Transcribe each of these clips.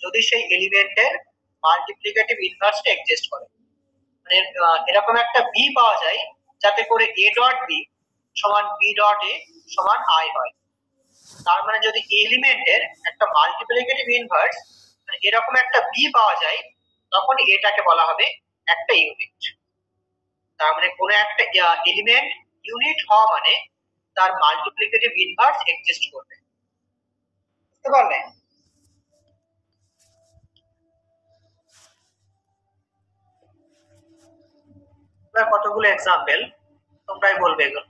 যদি সেই এলিমেন্টের মাল্টিপ্লিকেটিভ ইনভার্সটা এক্সিস্ট করে। মানে এরকম একটা বি পাওয়া যায় যাতে করে a ডট b সমান b ডট a সমান i হয়। তার মানে যদি এলিমেন্টের একটা মাল্টিপ্লিকেটিভ ইনভার্স মানে এরকম একটা বি পাওয়া যায় তখন এটাকে বলা হবে একটা ইউনিট। তার মানে কোন একটা এলিমেন্ট ইউনিট হওয়া মানে তার মাল্টিপ্লিকেটিভ ইনভার্স এক্সিস্ট করবে। বুঝতে পারলে? কতগুলো এক্সাম্পল তোমরাই বলবে এগুলো।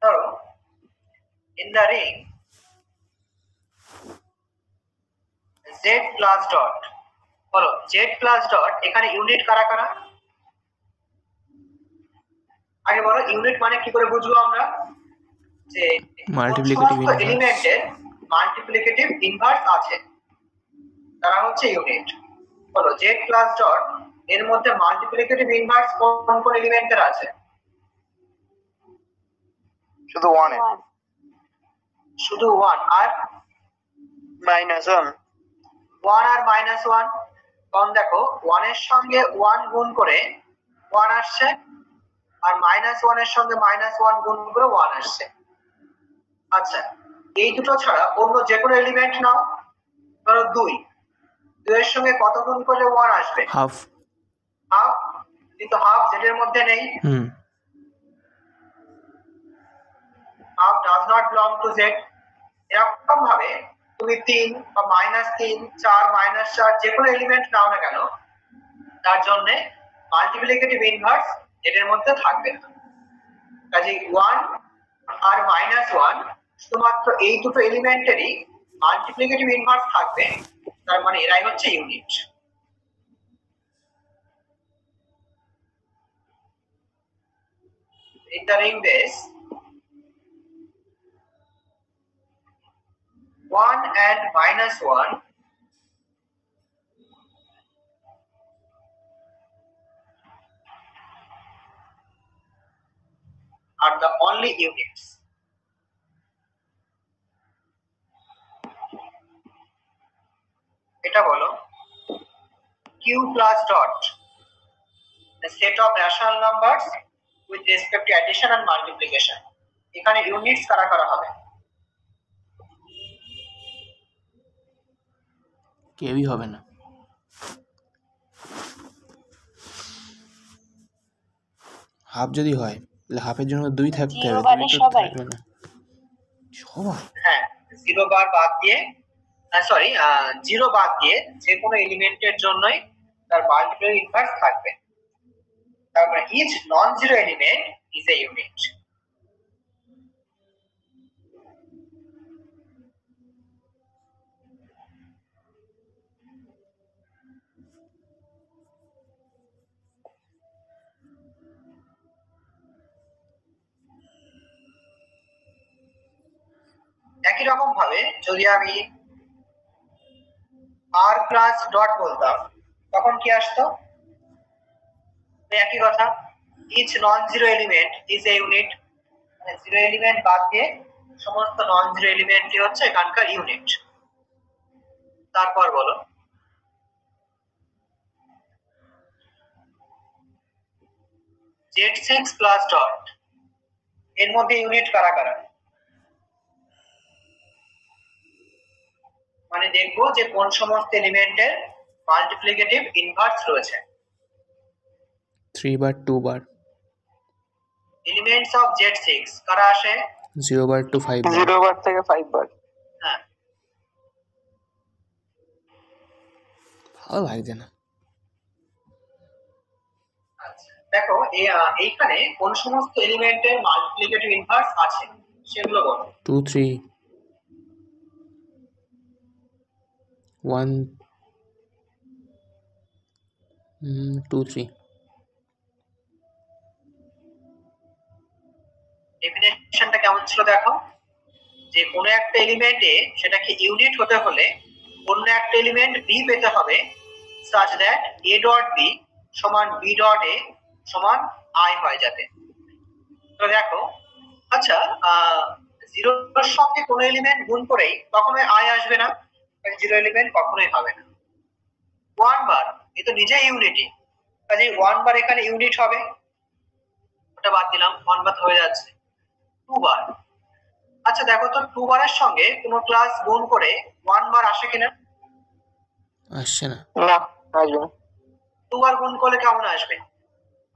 ধরো in the ring z plus dot, বলো z plus dot এখানে ইউনিট কারা কারা? আগে বলো ইউনিট মানে কি করে বুঝবো আমরা? যে মাল্টিপ্লিকেটিভ এলিমেন্টের মাল্টিপ্লিকেটিভ ইনভার্স আছে তারা হচ্ছে ইউনিট। বলো z plus dot এর মধ্যে মাল্টিপ্লিকেটিভ ইনভার্স কোন কোন এলিমেন্টের আছে? শুধু 1 এর, শুধু 1 আর -1, 1 আর -1। কারণ দেখো 1 এর সঙ্গে 1 গুণ করে 1 আসছে আর -1 এর সঙ্গে -1 গুণ করে 1 আসছে। আচ্ছা এই দুটো ছাড়া অন্য যে কোনো এলিমেন্ট নাও, ধরো 2 এর সঙ্গে কত গুণ করলে 1 আসবে? হাফ। হাফ, কিন্তু হাফ z এর মধ্যে নেই। Half does not belong to z। এরকম ভাবে তুমি 3 বা -3 4 -4 যে কোনো এলিমেন্ট নাও না কেন তার জন্য মাল্টিপ্লিকেটিভ ইনভার্স এর মধ্যে থাকবে না। কাজে 1 আর -1 শুধুমাত্র এই দুটো এলিমেন্টেরই মাল্টিপ্লিকেটিভ ইনভার্স থাকবে, তার মানে এরাই হচ্ছে unit. In the ring base 1 and -1 are the only units. এটা বলো q plus dot the set of rational numbers with respect to addition and multiplication. এখানে ইউনিটস কারা কারা হবে? কেউই হবে না। হাফ যদি হয় তাহলে হাফের জন্য 2 থাকতে হবে, সবাই। হ্যাঁ 0 বার বাদ দিয়ে, সরি 0 বাদ দিয়ে যে কোনো এলিমেন্টের জন্যই তার মাল্টিপ্লিকেটিভ ইনভার্স থাকবে। তারপরে each non-zero element is a unit. একই রকম ভাবে যদি আমি r প্লাস ডট বলতাম তখন কি আসতো? একই কথা, each non-zero element is a unit, মানে জিরো এলিমেন্ট বাদ দিয়ে সমস্ত নন জিরো এলিমেন্টই হচ্ছে এখানকার ইউনিট। তারপর বলো z6 প্লাস ডট এর মধ্যে ইউনিট কারা কারা? মানে দেখবো যে কোন সমস্ত এলিমেন্টের মাল্টিপ্লিকেটিভ ইনভার্স রয়েছে। 3 বার 2 বার। এলিমেন্টস অফ z6 কারা আসে? 0 বার টু 5 বার। 0 বার থেকে 5 বার। হ্যাঁ ভালো লাগছে না। আচ্ছা দেখো এইখানে কোন সমস্ত এলিমেন্টের মাল্টিপ্লিকেটিভ ইনভার্স আছে সেগুলো বলো। 2 3 1 2 3। ডেফিনেশনটা কেমন ছিল দেখো, যে কোনো একটা এলিমেন্টে সেটাকে ইউনিট হতে হলে অন্য একটা এলিমেন্ট b পেতে হবে such that a dot b সমান b ডট a সমান i হয় যাতে। তো দেখো আচ্ছা জিরোর সঙ্গে কোনো এলিমেন্ট গুণ করেই কখনোই আই আসবে না, জিরো এলিমেন্ট কখনোই হবে না। 1 বার এ তো নিজে ইউনিটি, কাজে 1 বার এখানে ইউনিট হবে, ওটা বাদ দিলাম, 1 বার হয়ে যাচ্ছে। 2 বার, আচ্ছা দেখো তো 2 বারের সঙ্গে কোনো ক্লাস গুণ করে 1 বার আসে কিনা? আসছে না। না, আসবে না। 2 বার গুণ করলে কেমন আসবে?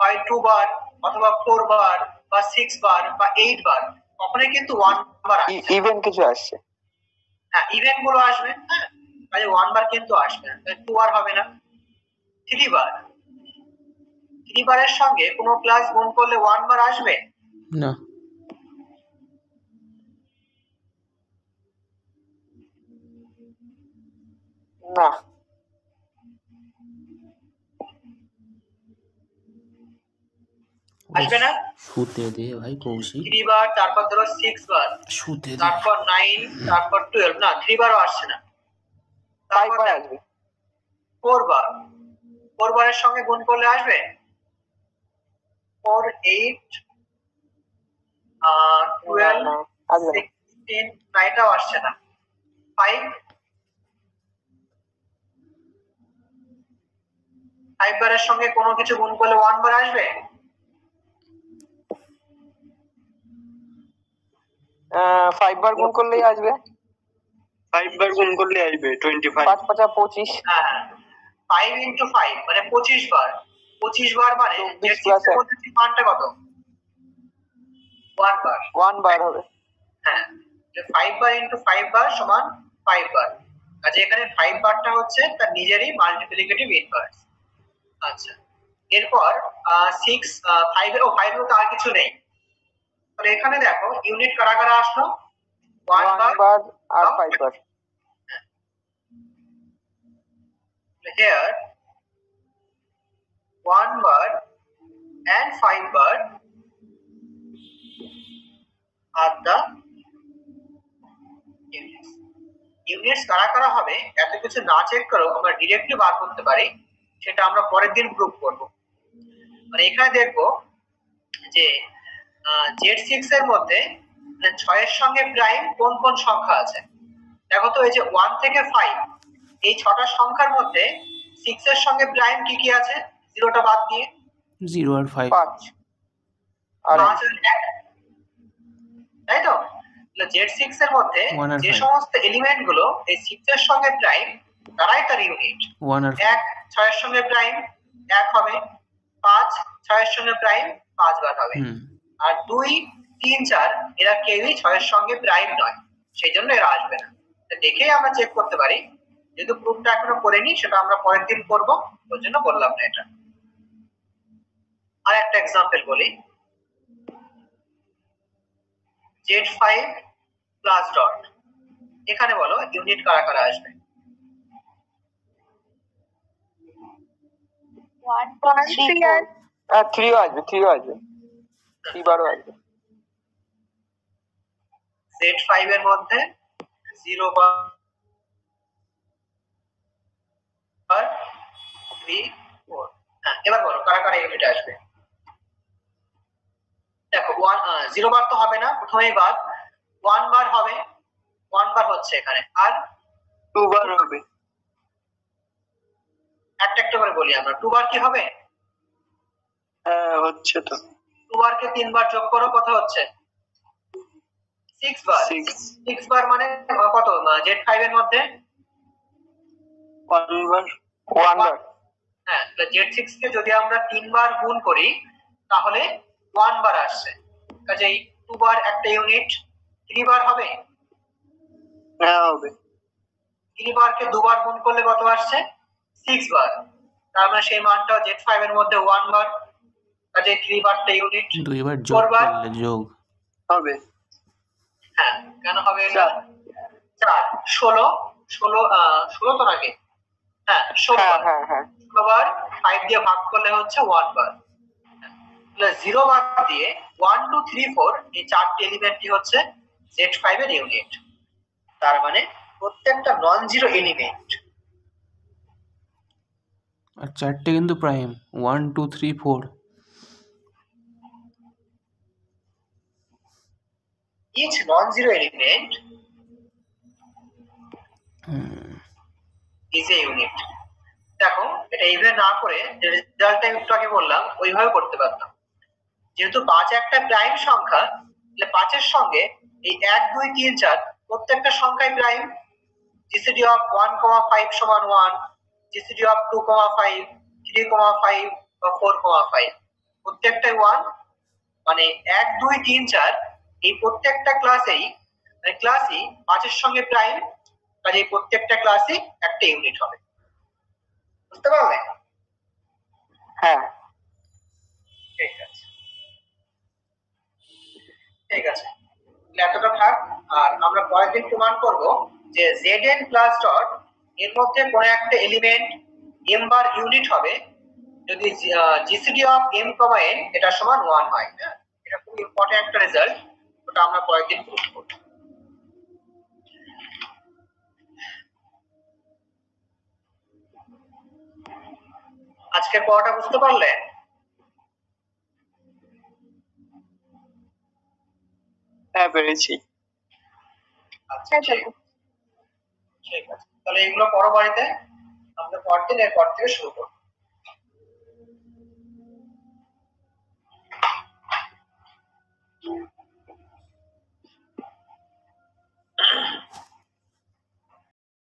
হয় 2 বার অথবা 4 বার বা 6 বার বা 8 বার, কখনোই কিন্তু 1 বার আসছে। ইভেন কিছু আসছে। হ্যাঁ, ইভেন্ট গুলো আসবে, হ্যাঁ, কাজে 1 বার কিন্তু আসবে না, তাই 2 বার হবে না। 3 বার, 3 বারের সঙ্গে কোনো ক্লাস গুণ করলে 1 বার আসবে? না। না। আসবে না। শুতে দে ভাই কৌশিক, 3 বার, তারপর ধরো 6 বার, শুতে দে। তারপর 9, তারপর 12, না 3 বারও আসছে না। 5 তারপর বার দেখো, আসবে। 4 বার, 4 বারের সঙ্গে গুণ করলে আসবে? 4, 8, না, 12, না, আসবে না। 16, না এটাও আসছে না। 5, 5 বারের সঙ্গে কোনো কিছু গুণ করলে 1 বার আসবে? 5 বার গুণ করলেই আসবে। 5 বার গুণ করলে আসবে 25। 5 5 25। হ্যাঁ, 5 into 5 মানে 25 বার। 25 বার মানে 24 যে plus 6 এর মধ্যে মানটা কত? 1 বার। 1 বার হবে। হ্যাঁ, যে 5 বার into 5 বার সমান 5 বার, কাজে এখানে 5 বারটা হচ্ছে তার নিজেরই মাল্টিপ্লিকেটিভ ইনভার্স। আচ্ছা, এরপর 6, 5 এর 5 এর তো আর কিছু নেই, তাহলে এখানে দেখো ইউনিট কারা কারা আসলো? 1 1 বার বার আর 5 বার। here 1 bar and 5 bar are the units. Units কারা কারা হবে এত কিছু না চেক করেও আমরা ডিরেক্টলি বার করতে পারি, সেটা আমরা পরের দিন প্রুভ করব। মানে এখানে দেখবো যে Z6 এর মধ্যে মানে 6 এর সঙ্গে প্রাইম কোন কোন সংখ্যা আছে। দেখো তো এই যে 1 থেকে 5 এই 6টা সংখ্যার মধ্যে 6 এর সঙ্গে প্রাইম কি কি আছে? 0টা বাদ দিয়ে 0 আর 5। 5 আর 5 আর 1, তাই তো? Z6 এর মধ্যে 1 আর যে 5। সমস্ত এলিমেন্ট গুলো এই 6 এর সঙ্গে প্রাইম তারাই তার ইউনিট। 1 আর 1 6 এর সঙ্গে প্রাইম 1 হবে, 5 6 এর সঙ্গে প্রাইম 5 বার হবে, আর 2 3 4 এরা কেউই 6 এর সঙ্গে প্রাইম নয়, সেই জন্য এরা আসবে না। দেখেই আমরা চেক করতে পারি, যেহেতু প্রুফটা এখনো করিনি সেটা আমরা পরের দিন করব, ওর জন্য বললাম না এটা। আর একটা এক্সাম্পল বলি, Z5 প্লাস ডট, এখানে বলো ইউনিট কারা কারা আসবে? 1 3 আর 3 আসবে। 3 আসবে। 3 বারও আসবে। Z5 এর মধ্যে 0 বার 3 4, হ্যাঁ এবার বলো কারা কারা ইউনিট আসবে? দেখো 0 বার তো হবে না, প্রথমেই বাদ, 1 বার হবে, 1 বার হচ্ছে এখানে, আর 2 বার হবে। একটা একটা করে বলি আমরা, 2 বার কি হবে? হ্যাঁ হচ্ছে তো। 2 বারকে 3 বার যোগ করো, কত হচ্ছে? 6 বার। 6 বার মানে কত Z5 এর মধ্যে? 1 বার। 1 বার। হ্যাঁ, Z6 কে যদি আমরা 3 বার গুণ করি তাহলে 1 বার আসছে, কাজেই 2 বার একটা ইউনিট। 3 বার হবে? হ্যাঁ হবে। 3 বারকে 2 বার গুণ করলে কত আসছে? 6 বার, তার মানে সেই মানটা Z5 এর মধ্যে 1 বার, কাজেই 3 বারটা ইউনিট। 2 বার যোগ করলে যোগ হবে। হ্যাঁ, কেন হবে এটা? 4 16 16 তো নাকি? হ্যাঁ 16 হ্যাঁ বার। হ্যাঁ হ্যাঁ 16 বার 5 দিয়ে ভাগ করলে হচ্ছে 1 বার, তাহলে 0 বার দিয়ে 1 2 3 4 এই চারটি এলিমেন্টই হচ্ছে Z5 এর ইউনিট। তার মানে প্রত্যেকটা নন জিরো এলিমেন্ট, আর চারটে কিন্তু prime, 1 2 3 4। each non-zero element is a unit. দেখো এটা এইভাবে না করে রেজাল্টটা একটু আগে বললাম ওইভাবে করতে পারতাম। যেহেতু 5 একটা প্রাইম সংখ্যা, তাহলে 5 এর সঙ্গে এই 1 2 3 4 প্রত্যেকটা সংখ্যাই প্রাইম। জিসিডি অফ 1, 5 সমান 1, জিসিডি অফ 2, 5, 3, 5 বা 4, 5 প্রত্যেকটাই 1। মানে 1 2 3 4 এই প্রত্যেকটা ক্লাসই 5 এর সঙ্গে প্রাইম, কাজে প্রত্যেকটা ক্লাসই একটা ইউনিট হবে। বুঝতে পারলে? হ্যাঁ। ঠিক আছে, ঠিক আছে, তাহলে এতটা থাক। আর আমরা পরের দিন প্রমাণ করব যে zn প্লাস ডট এর মধ্যে কোন একটা এলিমেন্ট m বার ইউনিট হবে যদি জিসিডি অফ m, n এটা সমান 1 হয়। হ্যাঁ, এটা খুব ইম্পর্টেন্ট একটা রেজাল্ট, ওটা আমরা পরের দিন প্রুফ করব। আজকে পড়াটা বুঝতে পারলে? হ্যাঁ পেরেছি। আচ্ছা, ঠিক আছে, তাহলে এগুলো পরো বাড়িতে, আমরা পরের দিন এরপর থেকে শুরু করব।